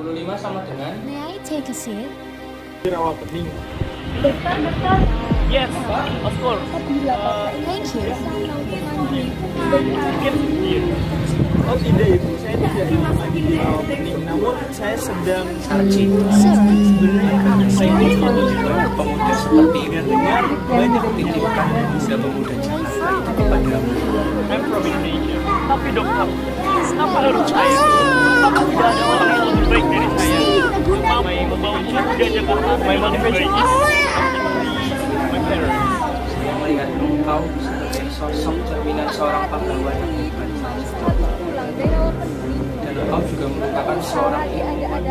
25 sama dengan May I take a seat? Rawa pening. Yes, of course. Thank you. Mungkin Oh tidak ibu, saya tidak lagi rawa pening. Namun saya sedang searching. Sir, Sebenarnya saya ini juga pemuda seperti dengar banyak titipan yang bisa pemuda Jakarta itu kepadamu. I'm from Indonesia. Tapi dokter, kenapa harus saya? Apa tidak ada orang yang lebih baik dari saya? Mamai membawa pemuda Jakarta, my motivation is my parents. saya melihat engkau sebagai sosok cerminan seorang pahlawan yang bukan saja. Dan engkau juga merupakan seorang ibu yang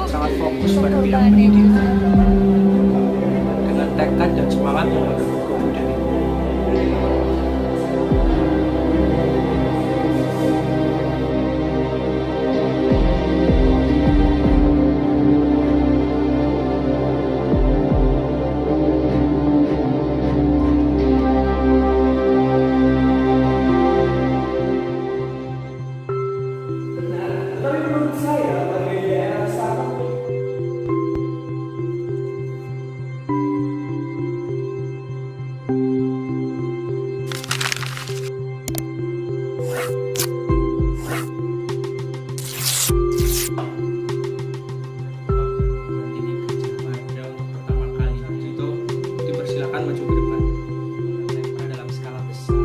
sangat fokus pada bidang pendidikan dengan tekad dan semangat yang mendukung pemuda ini. Ini kerja untuk pertama kali itu dipersilakan maju ke depan. Lempar dalam skala besar.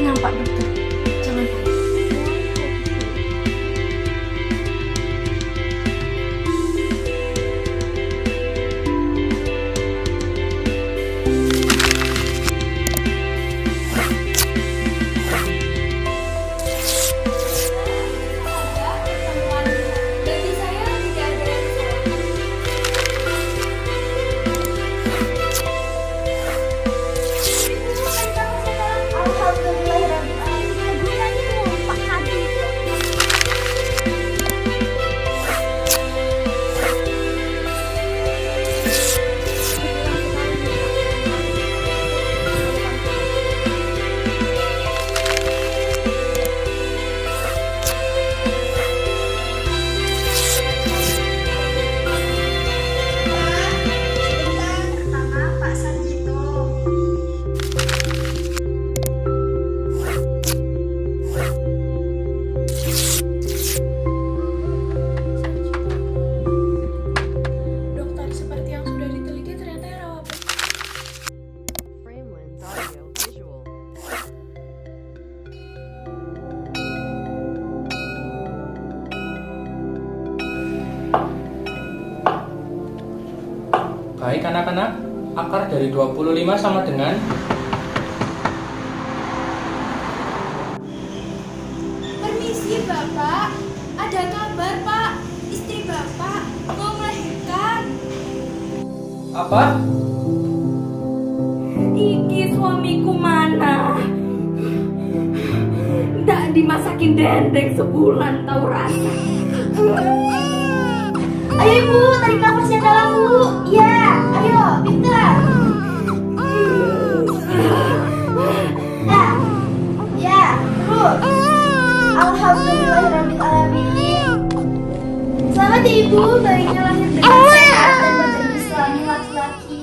tenang Pak Dokter. Jangan panik. Dokter, seperti yang sudah diteliti ternyata rawa Framelins Audio Visual. Baik anak-anak, akar dari 25 sama dengan Permisi Bapak, ada kabar Pak, istri Bapak mau melahirkan. apa? Iki suamiku mana? Nggak dimasakin dendeng sebulan tahu rasa. Ayo ibu, tarik nafasnya dalam bu. Ya, ayo, pintar. Nah, ya, terus. Alhamdulillahirrahmanirrahim. Selamat ya ibu, bayinya lahir dengan sehat dan berjenis kelamin laki-laki.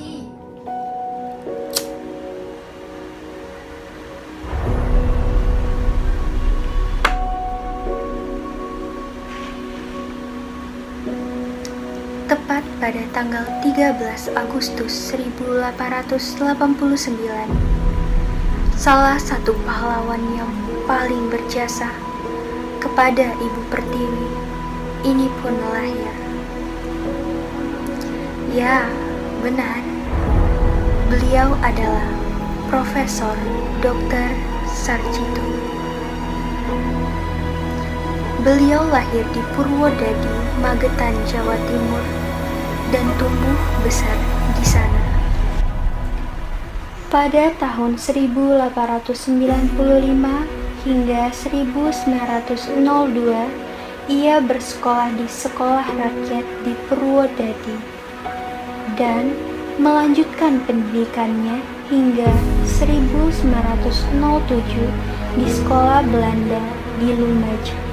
Tepat pada tanggal 13 Agustus 1889, salah satu pahlawan yang paling berjasa kepada Ibu Pertiwi, ini pun lahir. Ya, benar. Beliau adalah Profesor Dr. Sarjito. Beliau lahir di Purwodadi, Magetan, Jawa Timur, dan tumbuh besar di sana. Pada tahun 1895 hingga 1902, ia bersekolah di sekolah rakyat di Purwodadi dan melanjutkan pendidikannya hingga 1907 di sekolah Belanda di Lumajang.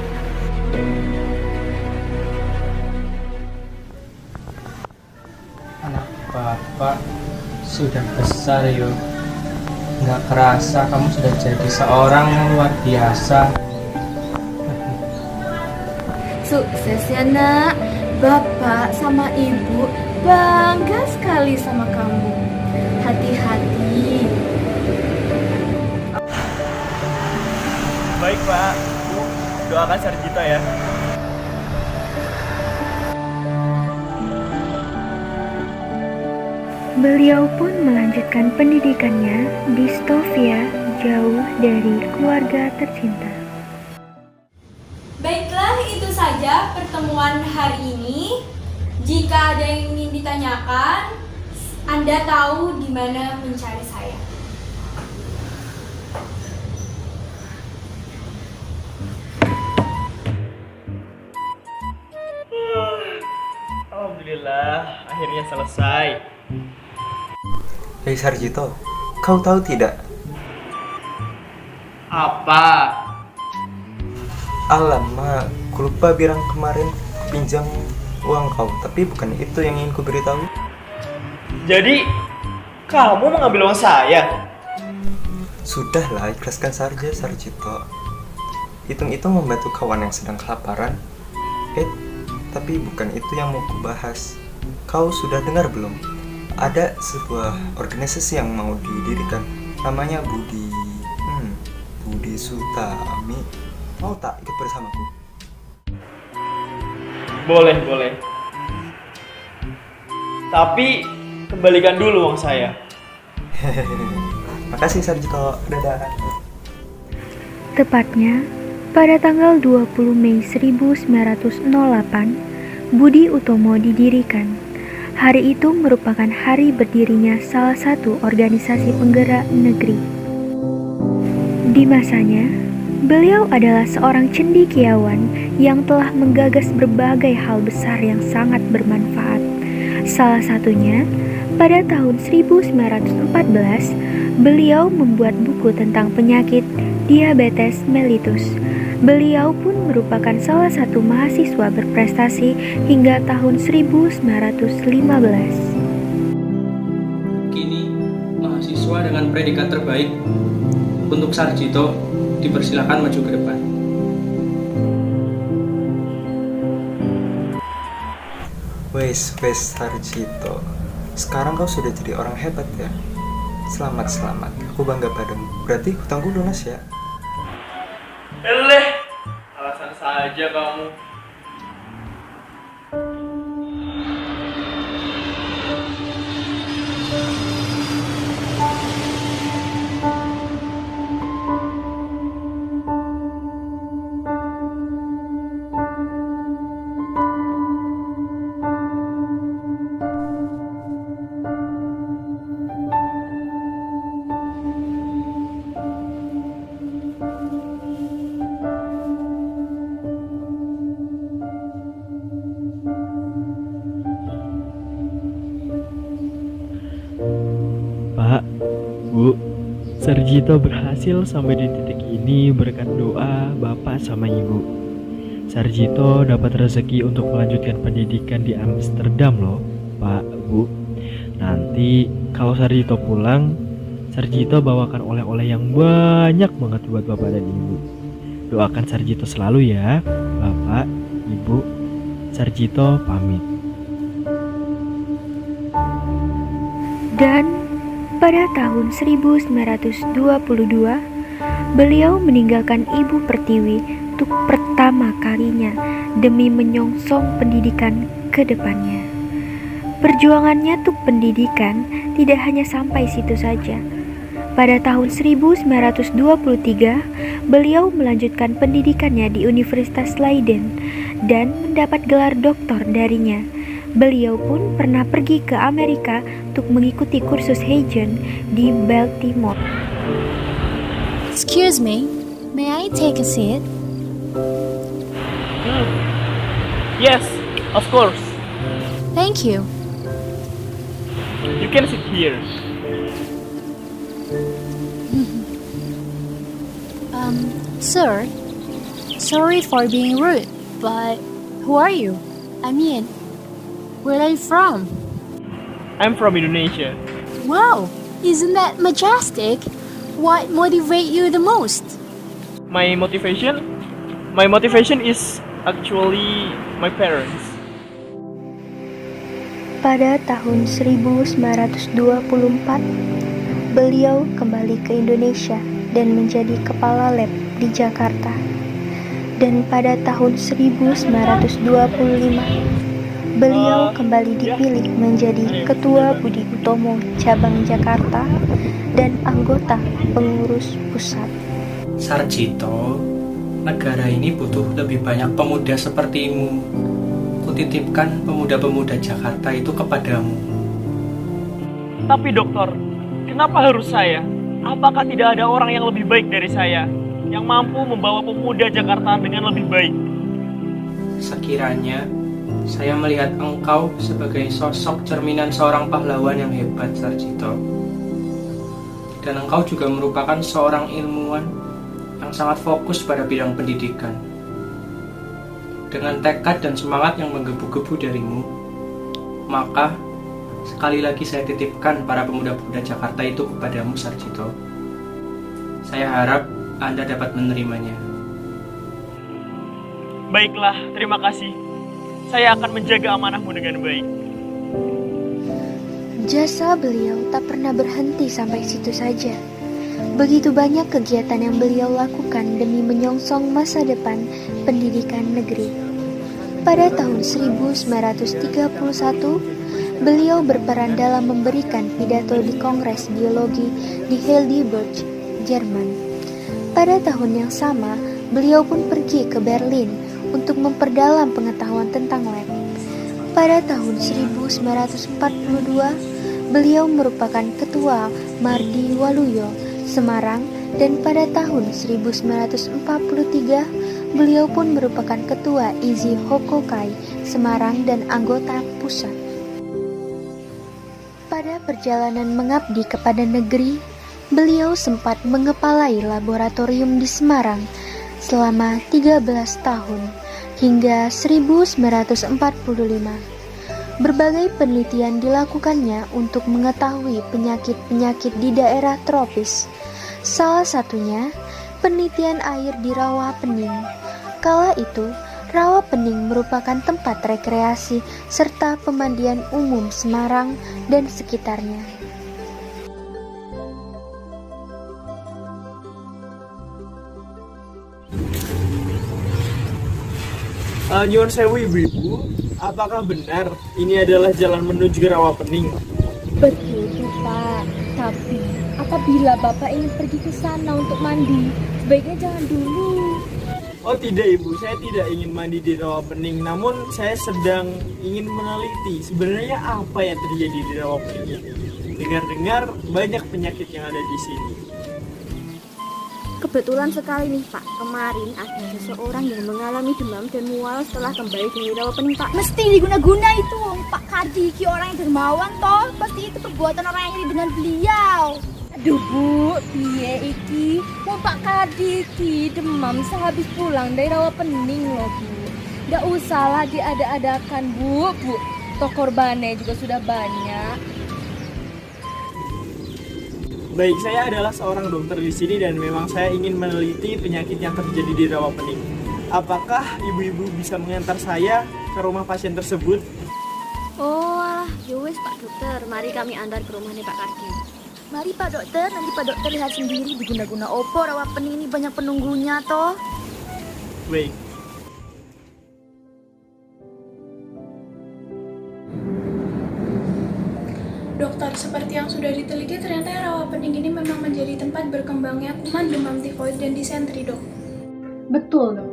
Anak bapak sudah besar yo. Nggak kerasa kamu sudah jadi seorang yang luar biasa. Sukses ya nak. Bapak sama ibu bangga sekali sama kamu. Hati-hati. Baik Pak, Bu, doakan Sarjito ya. Beliau pun melanjutkan pendidikannya di Stovia, jauh dari keluarga tercinta. Baiklah, itu saja pertemuan hari ini. Jika ada yang ingin ditanyakan, Anda tahu di mana mencari saya. Alhamdulillah, akhirnya selesai. Hei Sarjito, kau tahu tidak? Apa? Alamak, ku lupa bilang kemarin pinjam uang kau, tapi bukan itu yang ingin ku beritahu. Jadi, kamu mengambil uang saya? Sudahlah, ikhlaskan saja Sarjito. Hitung-hitung membantu kawan yang sedang kelaparan. Tapi bukan itu yang mau ku bahas. Kau sudah dengar belum? Ada sebuah organisasi yang mau didirikan. Namanya Budi Sutami. Mau tak ikut bersamaku? Boleh. Tapi, kembalikan dulu uang saya. Makasih Sarjito. Dadah. Tepatnya pada tanggal 20 Mei 1908, Budi Utomo didirikan. Hari itu merupakan hari berdirinya salah satu organisasi penggerak negeri. Di masanya, beliau adalah seorang cendekiawan yang telah menggagas berbagai hal besar yang sangat bermanfaat. Salah satunya, pada tahun 1914, beliau membuat buku tentang penyakit diabetes mellitus. Beliau pun merupakan salah satu mahasiswa berprestasi hingga tahun 1915. Kini, mahasiswa dengan predikat terbaik untuk Sarjito dipersilakan maju ke depan. Wes Sarjito, sekarang kau sudah jadi orang hebat ya. Selamat. Aku bangga padamu. Berarti hutangku lunas ya. Alasan saja kamu. Pak, Bu, Sarjito berhasil sampai di titik ini berkat doa Bapak sama Ibu. Sarjito dapat rezeki untuk melanjutkan pendidikan di Amsterdam loh, Pak, Bu. Nanti kalau Sarjito pulang, Sarjito bawakan oleh-oleh yang banyak banget buat Bapak dan Ibu. Doakan Sarjito selalu ya, Bapak, Ibu. Sarjito pamit. Dan pada tahun 1922, beliau meninggalkan Ibu Pertiwi untuk pertama kalinya demi menyongsong pendidikan ke depannya. Perjuangannya untuk pendidikan tidak hanya sampai situ saja. Pada tahun 1923, beliau melanjutkan pendidikannya di Universitas Leiden dan mendapat gelar doktor darinya. Beliau pun pernah pergi ke Amerika untuk mengikuti kursus Hagen di Baltimore. Excuse me, may I take a seat? Yes, of course. Thank you. You can sit here. Sir, sorry for being rude, but who are you? I mean, where are you from? I'm from Indonesia. Wow, isn't that majestic? What motivates you the most? My motivation? My motivation is actually my parents. Pada tahun 1924, beliau kembali ke Indonesia dan menjadi kepala lab di Jakarta. Dan pada tahun 1925, beliau kembali dipilih menjadi Ketua Budi Utomo Cabang Jakarta dan anggota pengurus pusat. Sarjito, negara ini butuh lebih banyak pemuda sepertimu. Kutitipkan pemuda-pemuda Jakarta itu kepadamu. Tapi dokter, kenapa harus saya? Apakah tidak ada orang yang lebih baik dari saya, yang mampu membawa pemuda Jakarta dengan lebih baik? Sekiranya saya melihat engkau sebagai sosok cerminan seorang pahlawan yang hebat, Sarjito. Dan engkau juga merupakan seorang ilmuwan yang sangat fokus pada bidang pendidikan. Dengan tekad dan semangat yang menggebu-gebu darimu, maka sekali lagi saya titipkan para pemuda-pemuda Jakarta itu kepadamu, Sarjito. Saya harap Anda dapat menerimanya. Baiklah, terima kasih. Saya akan menjaga amanahmu dengan baik. Jasa beliau tak pernah berhenti sampai situ saja. Begitu banyak kegiatan yang beliau lakukan demi menyongsong masa depan pendidikan negeri. Pada tahun 1931, beliau berperan dalam memberikan pidato di Kongres Biologi di Heidelberg, Jerman. Pada tahun yang sama, beliau pun pergi ke Berlin untuk memperdalam pengetahuan tentang lab. Pada tahun 1942, beliau merupakan ketua Mardi Waluyo, Semarang, dan pada tahun 1943, beliau pun merupakan ketua IZI Hokokai, Semarang, dan anggota pusat. Pada perjalanan mengabdi kepada negeri, beliau sempat mengepalai laboratorium di Semarang selama 13 tahun hingga 1945. Berbagai penelitian dilakukannya untuk mengetahui penyakit-penyakit di daerah tropis. Salah satunya, penelitian air di Rawa Pening. Kala itu, Rawa Pening merupakan tempat rekreasi serta pemandian umum Semarang dan sekitarnya. Nyuwun sewu ibu-ibu, apakah benar ini adalah jalan menuju ke Rawa Pening? Betul Pak, tapi apabila Bapak ingin pergi ke sana untuk mandi, sebaiknya jangan dulu. Oh tidak ibu, saya tidak ingin mandi di Rawa Pening, namun saya sedang ingin meneliti sebenarnya apa yang terjadi di Rawa Pening ini. Dengar-dengar banyak penyakit yang ada di sini. Kebetulan sekali nih Pak, kemarin ada seseorang yang mengalami demam dan mual setelah kembali dari Rawa Pening Pak. Mesti diguna-guna itu Pak Kardi, ki orang yang dermawan toh. Pasti itu perbuatan orang yang iri dengan beliau. Aduh Bu, piye iki? Mau Pak Kardi iki demam sehabis pulang dari Rawa Pening loh Bu. Nggak usah lah diada-adakan Bu. Toh korbannya juga sudah banyak. Baik, saya adalah seorang dokter di sini dan memang saya ingin meneliti penyakit yang terjadi di Rawa Pening. Apakah ibu-ibu bisa mengantar saya ke rumah pasien tersebut? Oh alah, yowes Pak Dokter, mari kami antar ke rumahnya Pak Kardi. Mari Pak Dokter, nanti Pak Dokter lihat sendiri diguna-guna opo rawat pening ini banyak penunggunya toh. Baik. Dokter, seperti yang sudah diteliti, ternyata rawa pening ini memang menjadi tempat berkembangnya kuman demam tifoid dan disentri, dok. Betul, dok.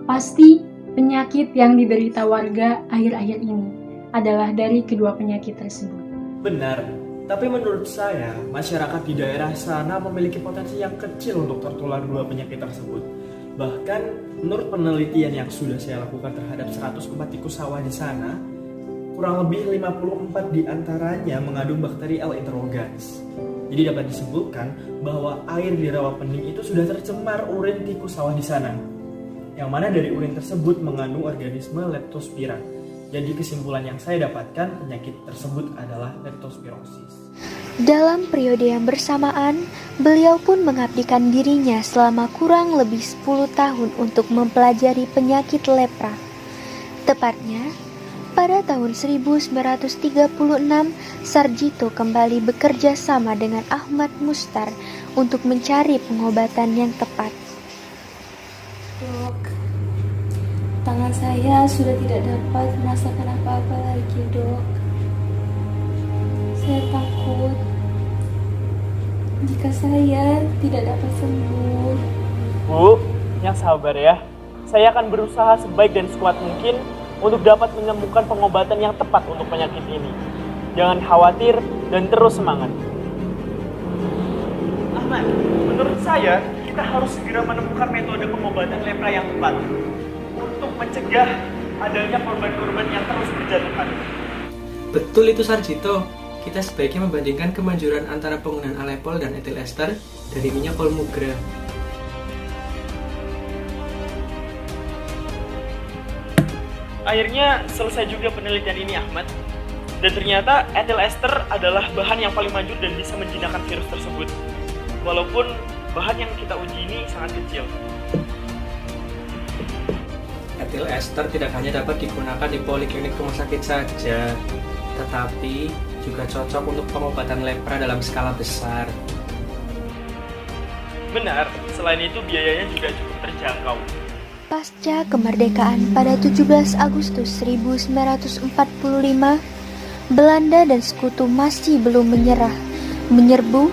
Pasti penyakit yang diderita warga akhir-akhir ini adalah dari kedua penyakit tersebut. Benar, tapi menurut saya, masyarakat di daerah sana memiliki potensi yang kecil untuk tertular dua penyakit tersebut. Bahkan, menurut penelitian yang sudah saya lakukan terhadap 104 tikus sawah di sana, kurang lebih 54 diantaranya mengandung bakteri L. interrogans. Jadi dapat disimpulkan bahwa air di rawa pening itu sudah tercemar urin tikus sawah di sana. Yang mana dari urin tersebut mengandung organisme Leptospira. Jadi kesimpulan yang saya dapatkan, penyakit tersebut adalah leptospirosis. Dalam periode yang bersamaan, beliau pun mengabdikan dirinya selama kurang lebih 10 tahun untuk mempelajari penyakit lepra. Tepatnya, pada tahun 1936, Sarjito kembali bekerja sama dengan Ahmad Mustar untuk mencari pengobatan yang tepat. Dok, tangan saya sudah tidak dapat merasakan apa-apa lagi, dok. Saya takut jika saya tidak dapat sembuh. Bu, yang sabar ya. Saya akan berusaha sebaik dan sekuat mungkin untuk dapat menemukan pengobatan yang tepat untuk penyakit ini. Jangan khawatir dan terus semangat. Ahmad, menurut saya kita harus segera menemukan metode pengobatan lepra yang tepat untuk mencegah adanya korban-korban yang terus berjatuhan. Betul itu Sarjito. Kita sebaiknya membandingkan kemanjuran antara penggunaan alepol dan etil ester dari minyak polmugra. Akhirnya selesai juga penelitian ini, Ahmad. Dan ternyata etil ester adalah bahan yang paling manjur dan bisa menjinakkan virus tersebut. Walaupun bahan yang kita uji ini sangat kecil. Etil ester tidak hanya dapat digunakan di poliklinik rumah sakit saja, tetapi juga cocok untuk pengobatan lepra dalam skala besar. Benar, selain itu biayanya juga cukup terjangkau. Pasca kemerdekaan pada 17 Agustus 1945, Belanda dan sekutu masih belum menyerbu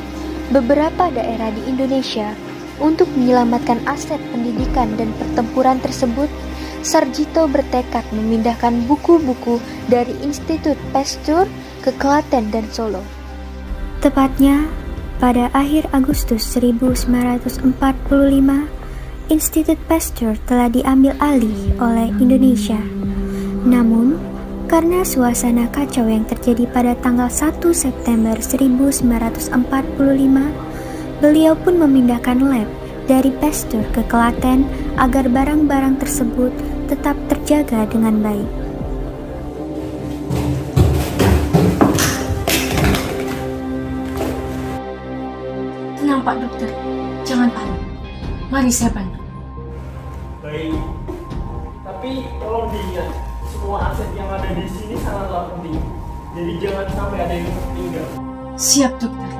beberapa daerah di Indonesia. Untuk menyelamatkan aset pendidikan dan pertempuran tersebut, Sarjito bertekad memindahkan buku-buku dari Institut Pasteur ke Klaten dan Solo. Tepatnya pada akhir Agustus 1945, Institut Pasteur telah diambil alih oleh Indonesia. Namun, karena suasana kacau yang terjadi pada tanggal 1 September 1945, beliau pun memindahkan lab dari Pasteur ke Klaten agar barang-barang tersebut tetap terjaga dengan baik. Tenang Pak Dokter, jangan panik. Mari saya bantu. Baik, tapi tolong diingat, semua aset yang ada di sini sangatlah penting. Jadi jangan sampai ada yang tertinggal. Siap, Dokter.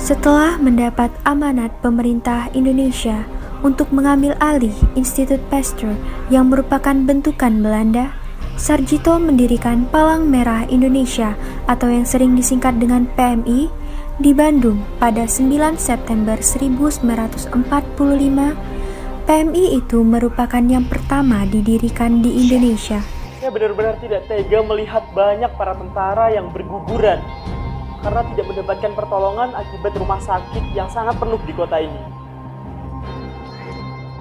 Setelah mendapat amanat pemerintah Indonesia untuk mengambil alih Institut Pasteur yang merupakan bentukan Belanda, Sarjito mendirikan Palang Merah Indonesia atau yang sering disingkat dengan PMI di Bandung pada 9 September 1945. PMI itu merupakan yang pertama didirikan di Indonesia. Saya benar-benar tidak tega melihat banyak para tentara yang berguguran karena tidak mendapatkan pertolongan akibat rumah sakit yang sangat penuh di kota ini.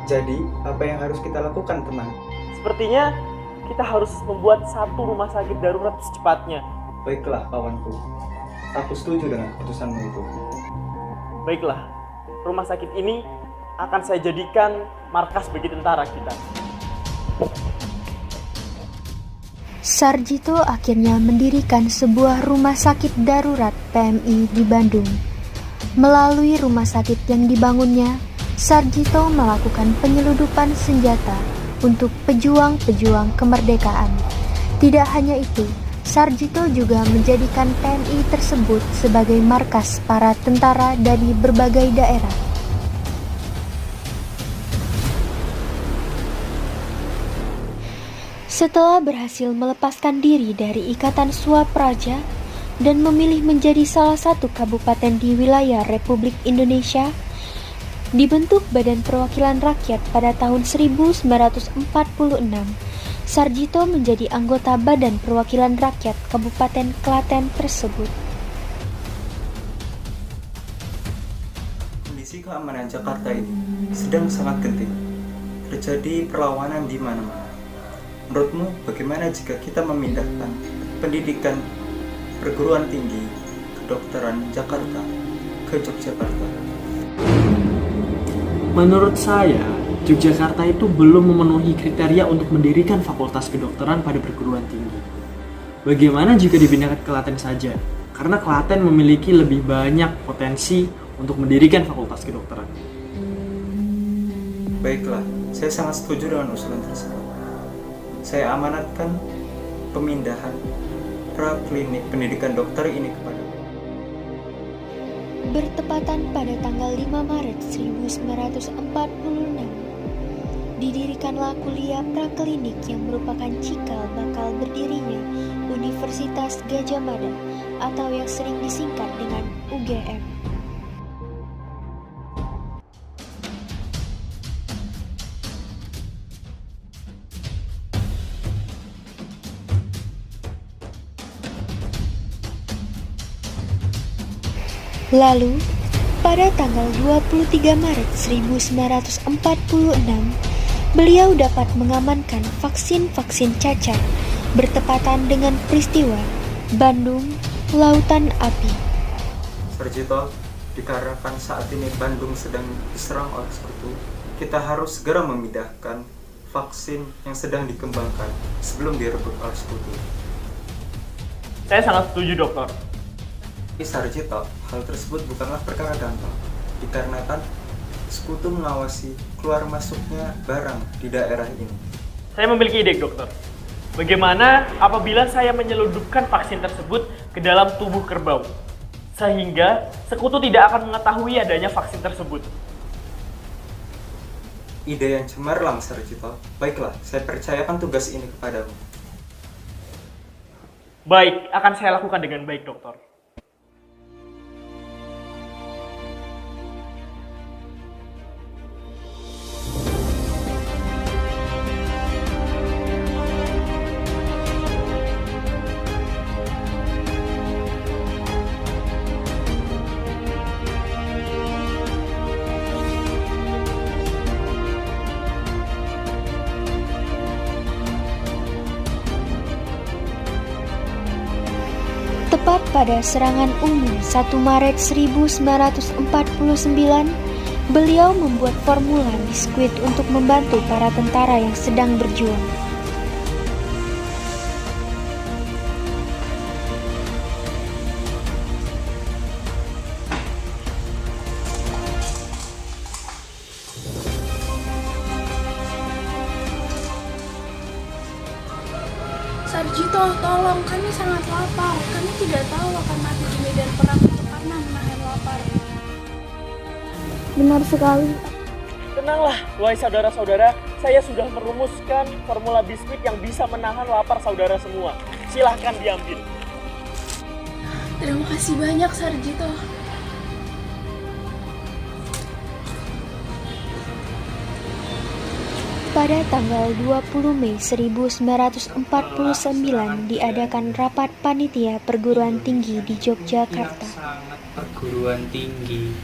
Jadi, apa yang harus kita lakukan, teman? Sepertinya kita harus membuat satu rumah sakit darurat secepatnya. Baiklah, kawanku. Aku setuju dengan keputusanmu itu. Baiklah, rumah sakit ini akan saya jadikan markas bagi tentara kita. Sarjito akhirnya mendirikan sebuah rumah sakit darurat PMI di Bandung. Melalui rumah sakit yang dibangunnya, Sarjito melakukan penyeludupan senjata untuk pejuang-pejuang kemerdekaan. Tidak hanya itu, Sarjito juga menjadikan TNI tersebut sebagai markas para tentara dari berbagai daerah. Setelah berhasil melepaskan diri dari ikatan Swapraja dan memilih menjadi salah satu kabupaten di wilayah Republik Indonesia, dibentuk Badan Perwakilan Rakyat pada tahun 1946. Sarjito menjadi anggota Badan Perwakilan Rakyat Kabupaten Klaten tersebut. Kondisi keamanan Jakarta ini sedang sangat genting. Terjadi perlawanan di mana-mana. Menurutmu bagaimana jika kita memindahkan pendidikan perguruan tinggi kedokteran Jakarta ke Yogyakarta? Menurut saya, Yogyakarta itu belum memenuhi kriteria untuk mendirikan fakultas kedokteran pada perguruan tinggi. Bagaimana jika dipindahkan ke Klaten saja? Karena Klaten memiliki lebih banyak potensi untuk mendirikan fakultas kedokteran. Baiklah, saya sangat setuju dengan usulan tersebut. Saya amanatkan pemindahan praklinik pendidikan dokter ini kepada Bertepatan pada tanggal 5 Maret 1946, didirikanlah kuliah praklinik yang merupakan cikal bakal berdirinya Universitas Gadjah Mada atau yang sering disingkat dengan UGM. Lalu, pada tanggal 23 Maret 1946, beliau dapat mengamankan vaksin-vaksin cacar bertepatan dengan peristiwa Bandung Lautan Api. Sarjito, dikarenakan saat ini Bandung sedang diserang oleh sekutu, kita harus segera memindahkan vaksin yang sedang dikembangkan sebelum direbut oleh sekutu. Saya sangat setuju, dokter. Sarjito, hal tersebut bukanlah perkara gampang, dikarenakan sekutu mengawasi keluar masuknya barang di daerah ini. Saya memiliki ide, dokter. Bagaimana apabila saya menyelundupkan vaksin tersebut ke dalam tubuh kerbau, sehingga sekutu tidak akan mengetahui adanya vaksin tersebut? Ide yang cemerlang, Sarjito. Baiklah, saya percayakan tugas ini kepadamu. Baik, akan saya lakukan dengan baik, dokter. Tepat pada serangan umum 1 Maret 1949, beliau membuat formula biskuit untuk membantu para tentara yang sedang berjuang. Sarjito, tolong, kami sangat lapar. Kami tidak tahu akan mati di medan perang karena menahan lapar. Benar sekali. Tenanglah, wahai saudara-saudara, saya sudah merumuskan formula biskuit yang bisa menahan lapar saudara semua. Silahkan diambil. Terima kasih banyak, Sarjito. Pada tanggal 20 Mei 1949 diadakan rapat panitia perguruan tinggi di Yogyakarta. Sangat perguruan tinggi.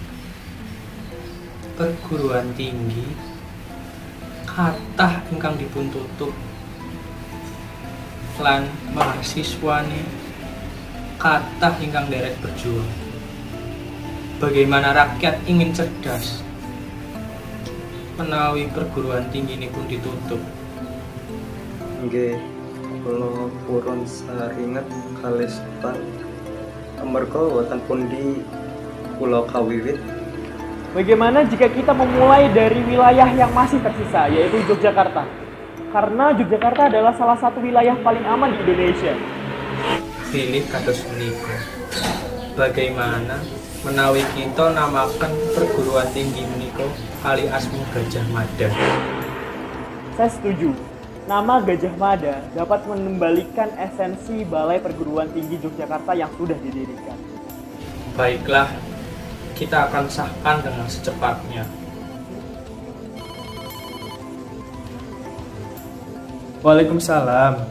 Perguruan tinggi kathah ingkang dipun tutup lan mahasiswane kathah ingkang derek berjuang. Bagaimana rakyat ingin cerdas menawi perguruan tinggi ini pun ditutup? Nggih, kula purun saringet kalih Sultan amarga wonten pundi kula kawiwit. Bagaimana jika kita memulai dari wilayah yang masih tersisa, yaitu Yogyakarta? Karena Yogyakarta adalah salah satu wilayah paling aman di Indonesia. Pilih kados menika. Bagaimana menawi kita namakan perguruan tinggi menika kali asma Gajah Mada? Saya setuju. Nama Gajah Mada dapat mengembalikan esensi Balai Perguruan Tinggi Yogyakarta yang sudah didirikan. Baiklah, kita akan sahkan dengan secepatnya. Waalaikumsalam.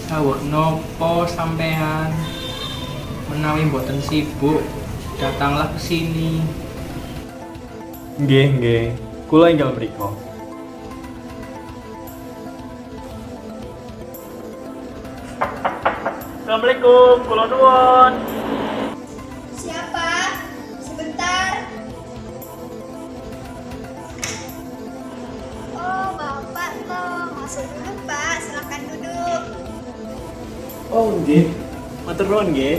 Sawur nopo sampean? Menawi mboten sibuk, datanglah ke sini. Nggih. Kula enggal mriko. Assalamualaikum, kula nuwun. Siapa? Sebentar. Oh, Bapak toh. Masuk dulu, Pak. Silakan duduk. Oh, nggih. Matur nuwun nggih.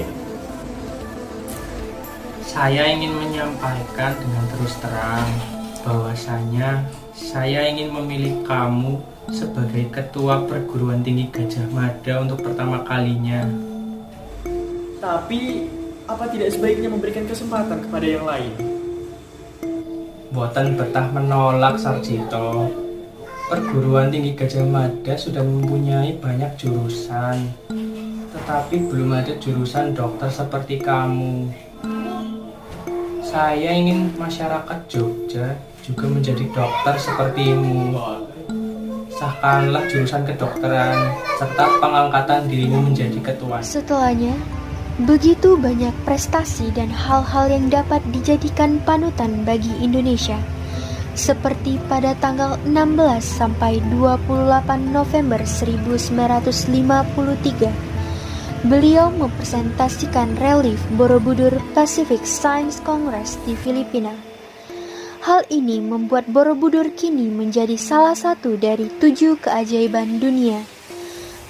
Saya ingin menyampaikan dengan terus terang bahwasanya saya ingin memilih kamu sebagai ketua perguruan tinggi Gajah Mada untuk pertama kalinya. Tapi apa tidak sebaiknya memberikan kesempatan kepada yang lain? Boten betah menolak Sarjito. Perguruan tinggi Gajah Mada sudah mempunyai banyak jurusan, tetapi belum ada jurusan dokter seperti kamu. Saya ingin masyarakat Jogja juga menjadi dokter sepertimu. Sahkanlah jurusan kedokteran serta pengangkatan dirimu menjadi ketua. Setelahnya, begitu banyak prestasi dan hal-hal yang dapat dijadikan panutan bagi Indonesia. Seperti pada tanggal 16 sampai 28 November 1953, beliau mempresentasikan relief Borobudur Pacific Science Congress di Filipina. Hal ini membuat Borobudur kini menjadi salah satu dari 7 keajaiban dunia.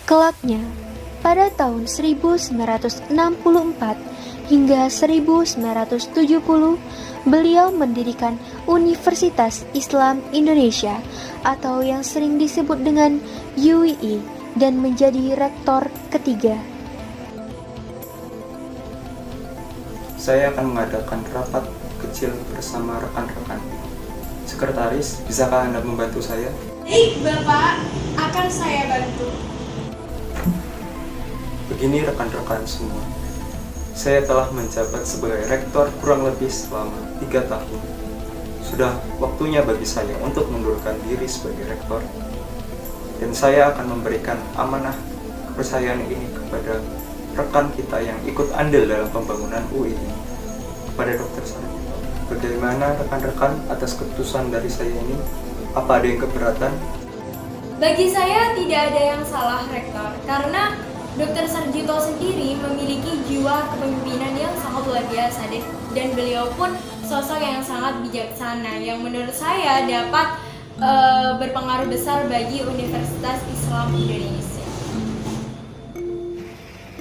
Kelaknya, pada tahun 1964 hingga 1970, beliau mendirikan Universitas Islam Indonesia atau yang sering disebut dengan UII dan menjadi rektor ketiga. Saya akan mengadakan rapat kecil bersama rekan-rekan. Sekretaris, bisakah Anda membantu saya? Baik, Bapak. Akan saya bantu. Begini rekan-rekan semua. Saya telah menjabat sebagai rektor kurang lebih selama 3 tahun. Sudah waktunya bagi saya untuk mengundurkan diri sebagai rektor. Dan saya akan memberikan amanah kepercayaan ini kepada rekan kita yang ikut andil dalam pembangunan UI ini. Kepada Dr. Sarjito. Bagaimana rekan-rekan atas keputusan dari saya ini? Apa ada yang keberatan? Bagi saya tidak ada yang salah, Rektor, karena Dr. Sarjito sendiri memiliki jiwa kepemimpinan yang sangat luar biasa dan beliau pun sosok yang sangat bijaksana yang menurut saya dapat berpengaruh besar bagi Universitas Islam Indonesia.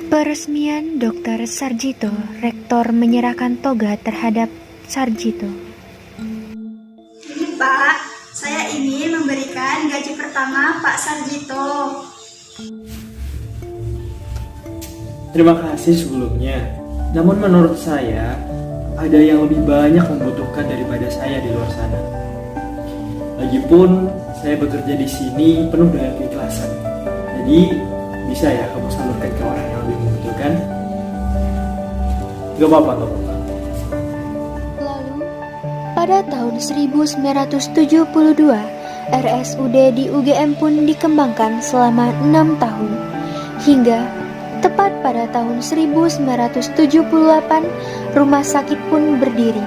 Peresmian Dr. Sarjito, rektor menyerahkan toga terhadap Sarjito. Ini Pak, saya ingin memberikan gaji pertama Pak Sarjito. Terima kasih sebelumnya. Namun menurut saya, ada yang lebih banyak membutuhkan daripada saya di luar sana. Lagipun, saya bekerja di sini penuh dengan keikhlasan. Jadi, bisa ya kamu salurkan ke orang yang lebih membutuhkan? Gak apa-apa, gak apa-apa. Lalu, pada tahun 1972, RSUD di UGM pun dikembangkan selama 6 tahun. Hingga tepat pada tahun 1978, rumah sakit pun berdiri.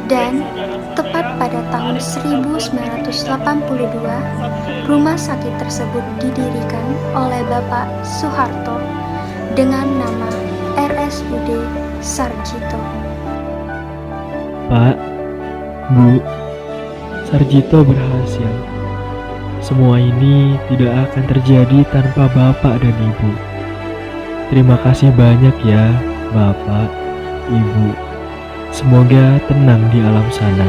Dan tepat pada tahun 1982, rumah sakit tersebut didirikan oleh Bapak Soeharto dengan nama RSUD Sarjito. Pak, Bu, Sarjito berhasil. Semua ini tidak akan terjadi tanpa Bapak dan Ibu. Terima kasih banyak ya, Bapak, Ibu. Semoga tenang di alam sana.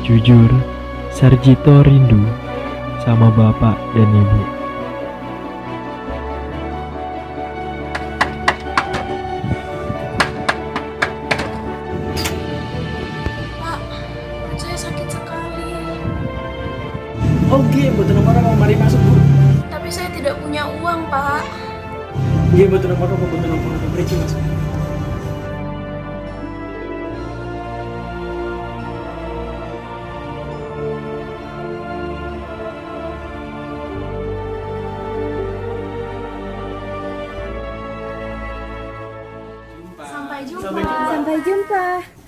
Jujur, Sarjito rindu sama Bapak dan Ibu. Oke, betul nomor mau mari masuk Bu. Tapi saya tidak punya uang, Pak. Iya betul nomor pergi masuk. Sampai jumpa. Sampai jumpa. Sampai jumpa.